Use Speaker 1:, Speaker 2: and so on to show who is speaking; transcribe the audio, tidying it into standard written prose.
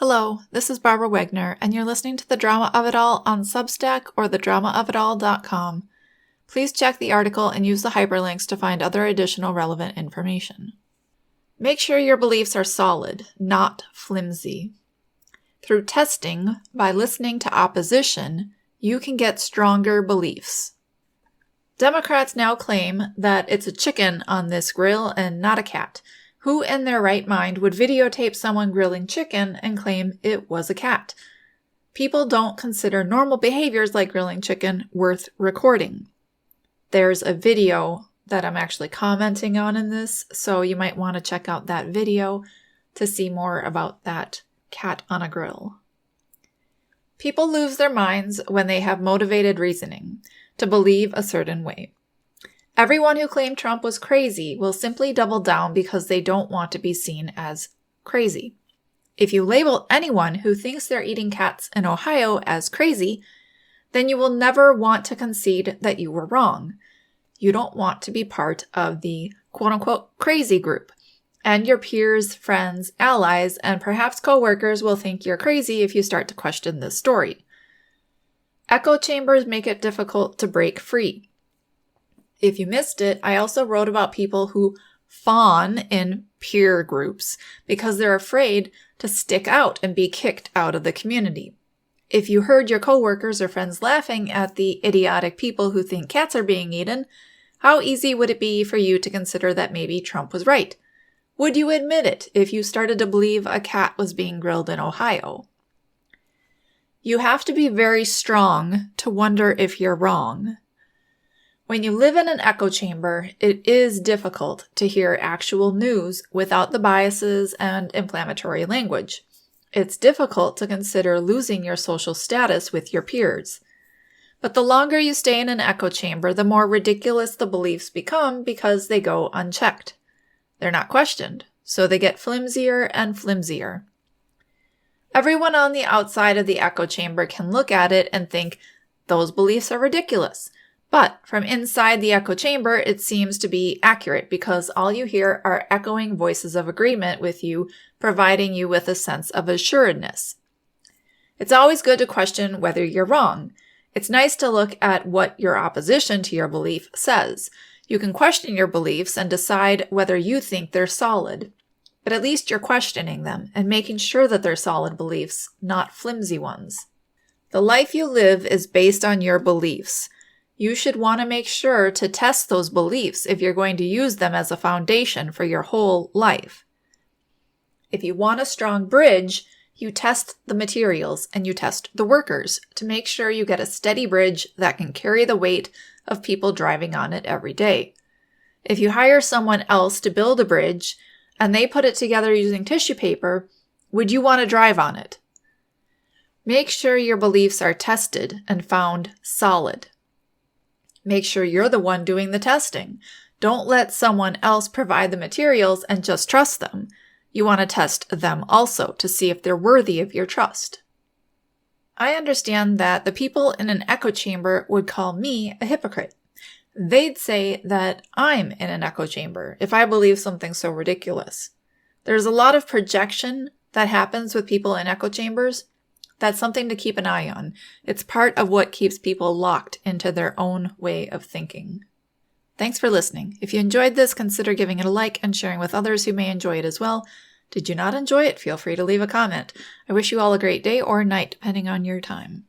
Speaker 1: Hello, this is Barbara Wegner, and you're listening to The Drama of It All on Substack or thedramaofitall.com. Please check the article and use the hyperlinks to find other additional relevant information. Make sure your beliefs are solid, not flimsy. Through testing, by listening to opposition, you can get stronger beliefs. Democrats now claim that it's a chicken on this grill and not a cat. Who in their right mind would videotape someone grilling chicken and claim it was a cat? People don't consider normal behaviors like grilling chicken worth recording. There's a video that I'm actually commenting on in this, so you might want to check out that video to see more about that cat on a grill. People lose their minds when they have motivated reasoning to believe a certain way. Everyone who claimed Trump was crazy will simply double down because they don't want to be seen as crazy. If you label anyone who thinks they're eating cats in Ohio as crazy, then you will never want to concede that you were wrong. You don't want to be part of the quote-unquote crazy group. And your peers, friends, allies, and perhaps coworkers will think you're crazy if you start to question this story. Echo chambers make it difficult to break free. If you missed it, I also wrote about people who fawn in peer groups because they're afraid to stick out and be kicked out of the community. If you heard your coworkers or friends laughing at the idiotic people who think cats are being eaten, how easy would it be for you to consider that maybe Trump was right? Would you admit it if you started to believe a cat was being grilled in Ohio? You have to be very strong to wonder if you're wrong. When you live in an echo chamber, it is difficult to hear actual news without the biases and inflammatory language. It's difficult to consider losing your social status with your peers. But the longer you stay in an echo chamber, the more ridiculous the beliefs become because they go unchecked. They're not questioned, so they get flimsier and flimsier. Everyone on the outside of the echo chamber can look at it and think, those beliefs are ridiculous. But from inside the echo chamber, it seems to be accurate because all you hear are echoing voices of agreement with you, providing you with a sense of assuredness. It's always good to question whether you're wrong. It's nice to look at what your opposition to your belief says. You can question your beliefs and decide whether you think they're solid. But at least you're questioning them and making sure that they're solid beliefs, not flimsy ones. The life you live is based on your beliefs. You should want to make sure to test those beliefs if you're going to use them as a foundation for your whole life. If you want a strong bridge, you test the materials and you test the workers to make sure you get a steady bridge that can carry the weight of people driving on it every day. If you hire someone else to build a bridge and they put it together using tissue paper, would you want to drive on it? Make sure your beliefs are tested and found solid. Make sure you're the one doing the testing. Don't let someone else provide the materials and just trust them. You want to test them also to see if they're worthy of your trust. I understand that the people in an echo chamber would call me a hypocrite. They'd say that I'm in an echo chamber if I believe something so ridiculous. There's a lot of projection that happens with people in echo chambers. That's something to keep an eye on. It's part of what keeps people locked into their own way of thinking. Thanks for listening. If you enjoyed this, consider giving it a like and sharing with others who may enjoy it as well. Did you not enjoy it? Feel free to leave a comment. I wish you all a great day or night, depending on your time.